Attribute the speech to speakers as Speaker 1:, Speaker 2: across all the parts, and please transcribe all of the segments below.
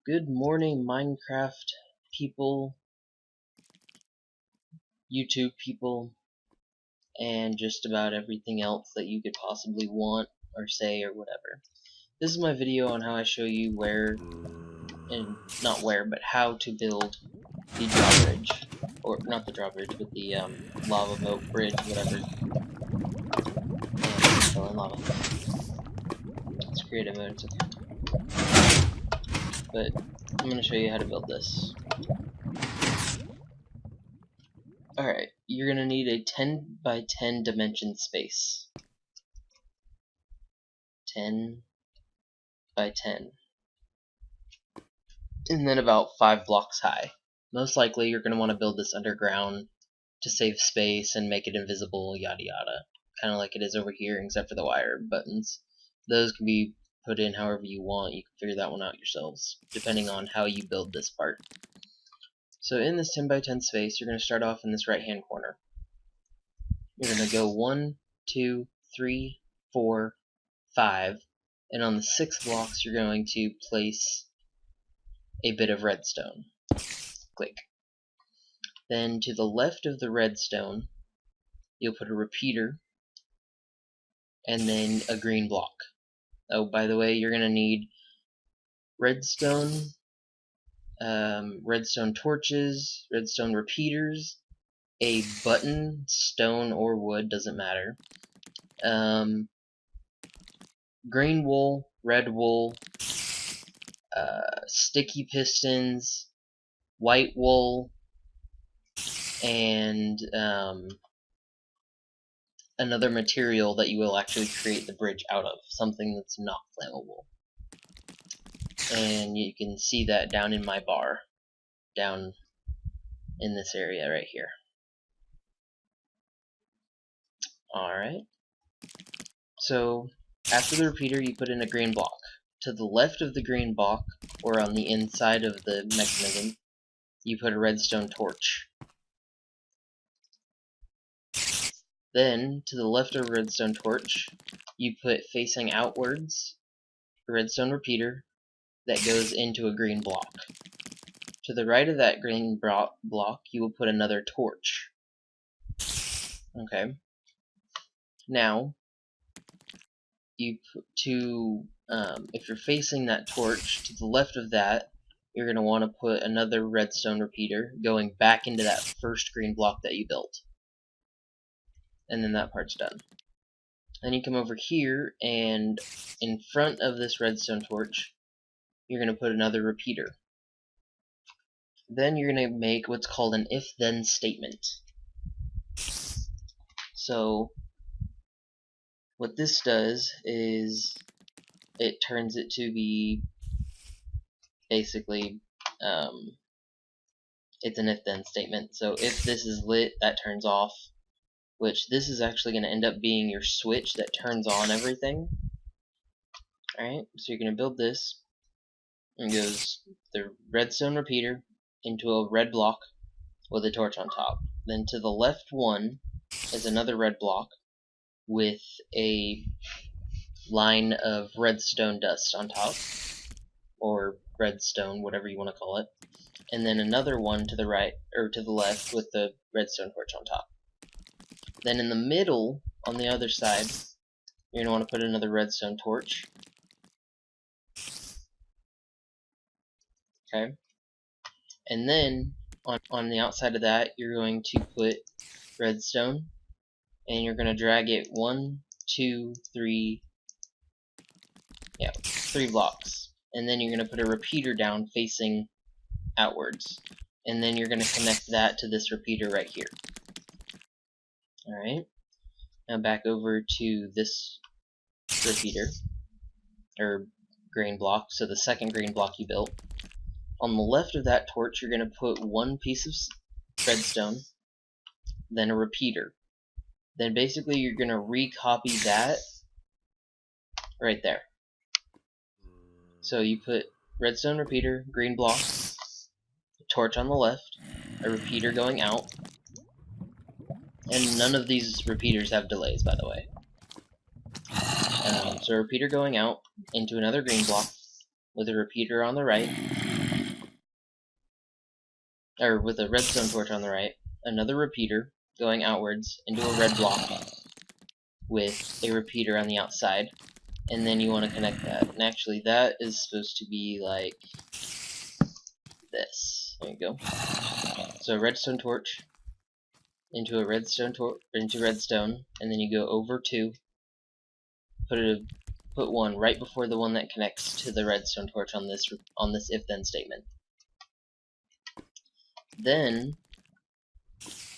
Speaker 1: Good morning, Minecraft people, YouTube people, and just about everything else that you could possibly want or say or whatever. This is my video on how I show you where, and not where, but how to build the drawbridge. Or, not the drawbridge, but the lava boat bridge, whatever. And fell in lava. Let's create a mode, it's okay. But I'm going to show you how to build this. Alright, you're going to need a 10 by 10 dimension space. 10 by 10. And then about 5 blocks high. Most likely you're going to want to build this underground to save space and make it invisible, yada yada. Kind of like it is over here, except for the wire buttons. Those can be put in however you want. You can figure that one out yourselves, depending on how you build this part. So in this 10 by 10 space, you're going to start off in this right hand corner. You're going to go 1, 2, 3, 4, 5, and on the 6 blocks you're going to place a bit of redstone. Click. Then to the left of the redstone, you'll put a repeater, and then a green block. Oh, by the way, you're going to need redstone, redstone torches, redstone repeaters, a button, stone or wood, doesn't matter, green wool, red wool, sticky pistons, white wool, and another material that you will actually create the bridge out of, something that's not flammable. And you can see that down in my bar, down in this area right here. Alright, so after the repeater you put in a green block. To the left of the green block, or on the inside of the mechanism, you put a redstone torch. Then, to the left of a redstone torch, you put facing outwards a redstone repeater that goes into a green block. To the right of that green block, you will put another torch. Okay. Now, if you're facing that torch, to the left of that, you're going to want to put another redstone repeater going back into that first green block that you built. And then that part's done. Then you come over here, and in front of this redstone torch, you're going to put another repeater. Then you're going to make what's called an if-then statement. So, what this does is it turns it to be basically, it's an if-then statement. So if this is lit, that turns off, which this is actually going to end up being your switch that turns on everything. Alright, so you're going to build this, and it goes the redstone repeater into a red block with a torch on top. Then to the left one is another red block with a line of redstone dust on top, or redstone, whatever you want to call it, and then another one to the right, or to the left, with the redstone torch on top. Then in the middle, on the other side, you're going to want to put another redstone torch. Okay, and then on the outside of that, you're going to put redstone, and you're going to drag it 1, 2, 3, 3 blocks, and then you're going to put a repeater down facing outwards, and then you're going to connect that to this repeater right here. Alright, now back over to this repeater, or green block, so the second green block you built. On the left of that torch, you're going to put one piece of redstone, then a repeater. Then basically you're going to recopy that right there. So you put redstone repeater, green block, a torch on the left, a repeater going out, and none of these repeaters have delays, by the way. So a repeater going out into another green block with a repeater on the right, or with a redstone torch on the right, another repeater going outwards into a red block with a repeater on the outside, and then you want to connect that. And actually, that is supposed to be like this. There you go. So a redstone torch into a redstone into redstone, and then you go over two. Put one right before the one that connects to the redstone torch on this if-then statement. Then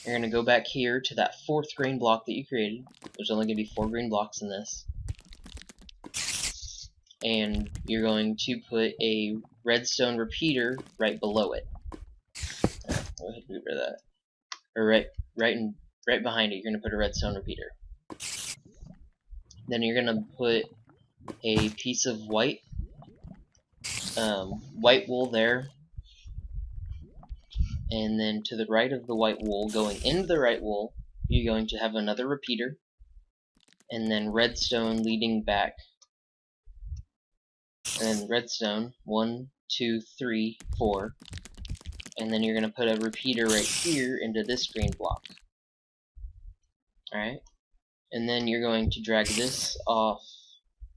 Speaker 1: you're going to go back here to that 4th green block that you created. There's only going to be 4 green blocks in this. And you're going to put a redstone repeater right below it. Go ahead and get rid of that. Or right behind it, you're going to put a redstone repeater. Then you're going to put a piece of white wool there. And then to the right of the white wool, going into the right wool, you're going to have another repeater, and then redstone leading back, and then redstone, 1, 2, 3, 4, and then you're going to put a repeater right here into this green block. Alright, and then you're going to drag this off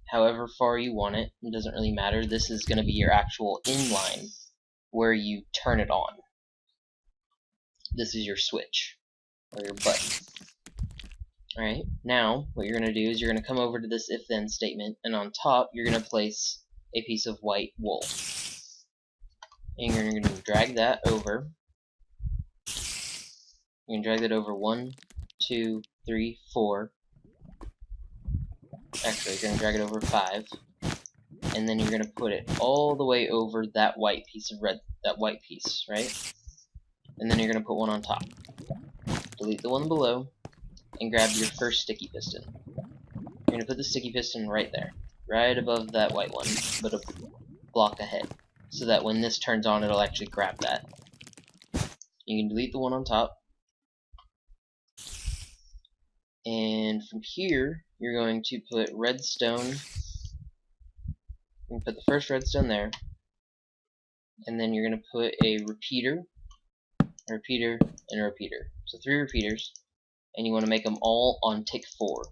Speaker 1: however far you want it. It doesn't really matter. This is going to be your actual inline where you turn it on. This is your switch, or your button. Alright, now what you're going to do is you're going to come over to this if-then statement, and on top you're going to place a piece of white wool. And you're going to drag that over. You're going to drag that over 1, 2, 3, 4. Actually, you're going to drag it over 5. And then you're going to put it all the way over that white piece of right? And then you're going to put one on top. Delete the one below, and grab your first sticky piston. You're going to put the sticky piston right there, right above that white one, but a block ahead, so that when this turns on, it'll actually grab that. You can delete the one on top. And from here, you're going to put redstone. You can put the first redstone there, and then you're going to put a repeater, and a repeater. So 3 repeaters, and you want to make them all on tick 4.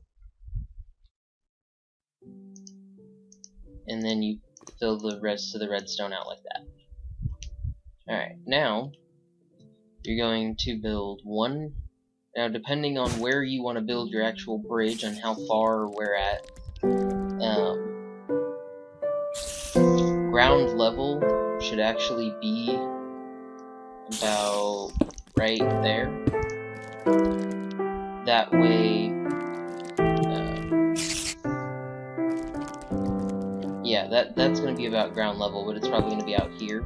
Speaker 1: And then you fill the rest of the redstone out like that. Alright, now you're going to build one. Now, depending on where you want to build your actual bridge, on how far or where at, ground level should actually be about right there. That way, yeah, that's going to be about ground level, but it's probably going to be out here,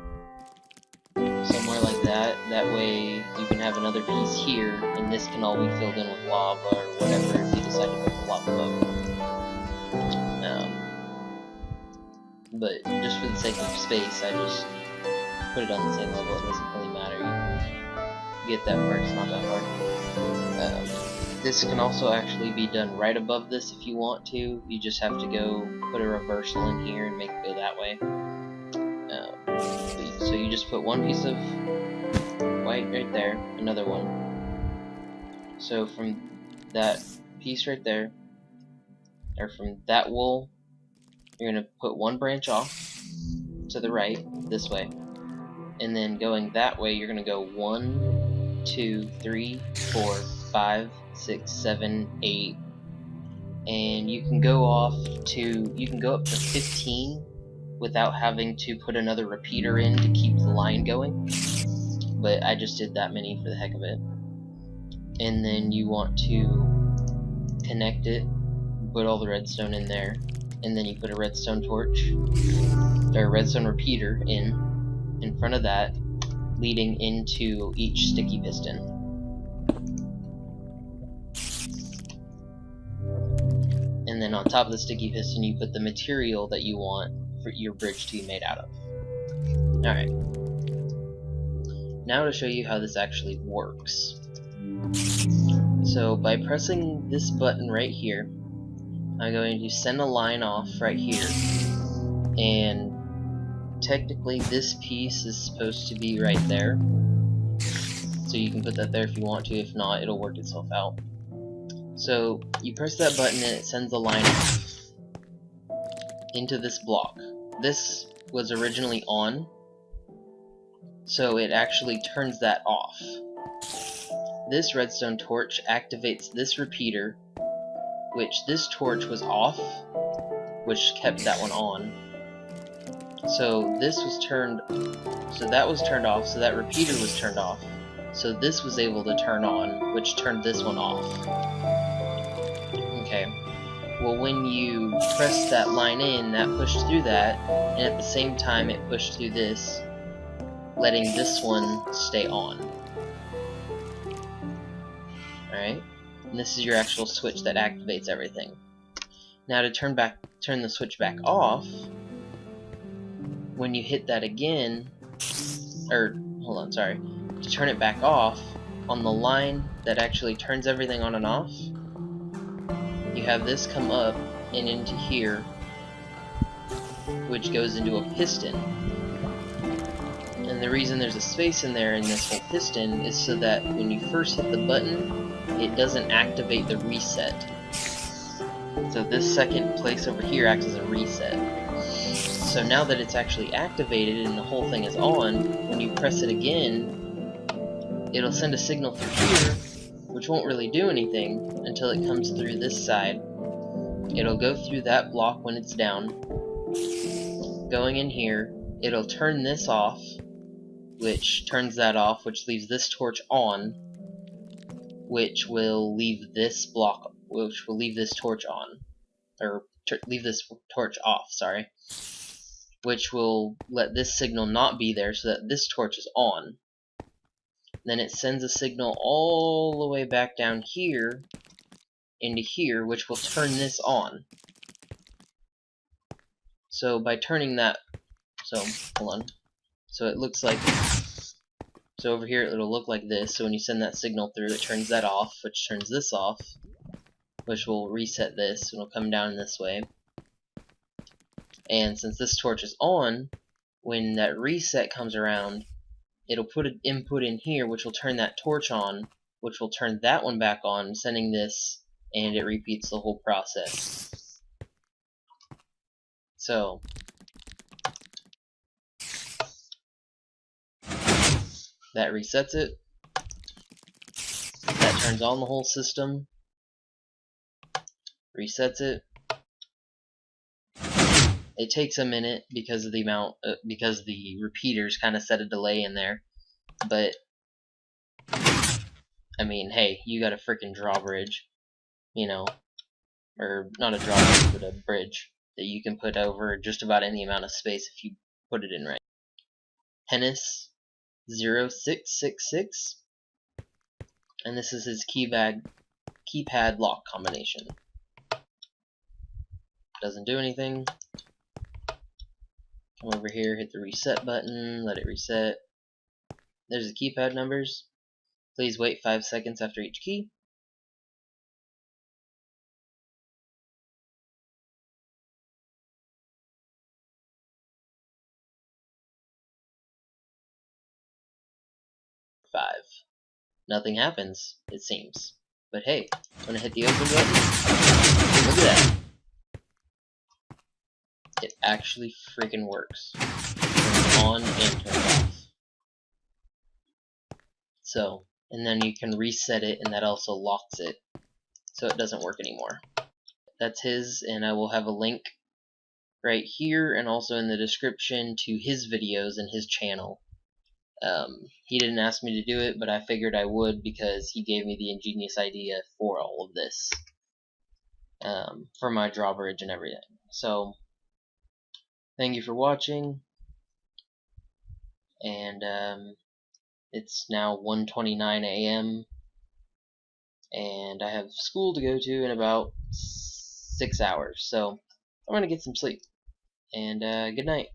Speaker 1: somewhere like that. That way, you can have another piece here, and this can all be filled in with lava or whatever if you decide to make a lava boat. But just for the sake of space, I just put it on the same level. It doesn't really matter. You get that part, it's not that hard. This can also actually be done right above this if you want to. You just have to go put a reversal in here and make it go that way. So you just put one piece of white right there, another one. So from that piece right there, or from that wool, you're going to put one branch off to the right, this way. And then going that way, you're going to go 1, 2, 3, 4, 5, 6, 7, 8. And you can go up to 15 without having to put another repeater in to keep the line going. But I just did that many for the heck of it. And then you want to connect it, put all the redstone in there, and then you put a redstone torch, or a redstone repeater in front of that, leading into each sticky piston. And then on top of the sticky piston, you put the material that you want for your bridge to be made out of. Alright. Now to show you how this actually works. So by pressing this button right here, I'm going to send a line off right here, and technically this piece is supposed to be right there, So you can put that there if you want to. If not, it'll work itself out. So you press that button and it sends the line off into this block. This was originally on, so it actually turns that off. This redstone torch activates this repeater, which this torch was off, which kept that one on. So this was turned, so that was turned off, so that repeater was turned off. So this was able to turn on, which turned this one off. Okay. Well, when you pressed that line in, that pushed through that, and at the same time it pushed through this, letting this one stay on. Alright? And this is your actual switch that activates everything. Now to turn the switch back off, when you hit that again, to turn it back off, on the line that actually turns everything on and off, you have this come up and into here, which goes into a piston. And the reason there's a space in there in this whole piston is so that when you first hit the button, it doesn't activate the reset. So this second place over here acts as a reset. So now that it's actually activated and the whole thing is on, when you press it again, it'll send a signal through here, which won't really do anything until it comes through this side. It'll go through that block when it's down. Going in here, it'll turn this off, which turns that off, which leaves this torch on, which will leave this block, which will leave this torch on, or leave this torch off, sorry, which will let this signal not be there so that this torch is on. Then it sends a signal all the way back down here into here, which will turn this on. So by turning that, hold on. So it looks like, so over here it'll look like this. So when you send that signal through, it turns that off, which turns this off, which will reset this, and it'll come down this way. And since this torch is on, when that reset comes around, it'll put an input in here, which will turn that torch on, which will turn that one back on, sending this, and it repeats the whole process. So, that resets it. That turns on the whole system. Resets it. It takes a minute because of the amount, because the repeaters kind of set a delay in there. But, I mean, hey, you got a freaking drawbridge, you know, or not a drawbridge, but a bridge that you can put over just about any amount of space if you put it in right. Hennis 0666, and this is his keypad lock combination. Doesn't do anything. Come over here, hit the reset button, let it reset. There's the keypad numbers. Please wait 5 seconds after each key. Five. Nothing happens, it seems. But hey, when I hit the open button, look at that. It actually freaking works. Turns on and turns off. So, and then you can reset it, and that also locks it, so it doesn't work anymore. That's his, and I will have a link right here and also in the description to his videos and his channel. He didn't ask me to do it, but I figured I would because he gave me the ingenious idea for all of this, for my drawbridge and everything. So, thank you for watching, and it's now 1:29 a.m. and I have school to go to in about 6 hours, so I'm gonna get some sleep. And good night.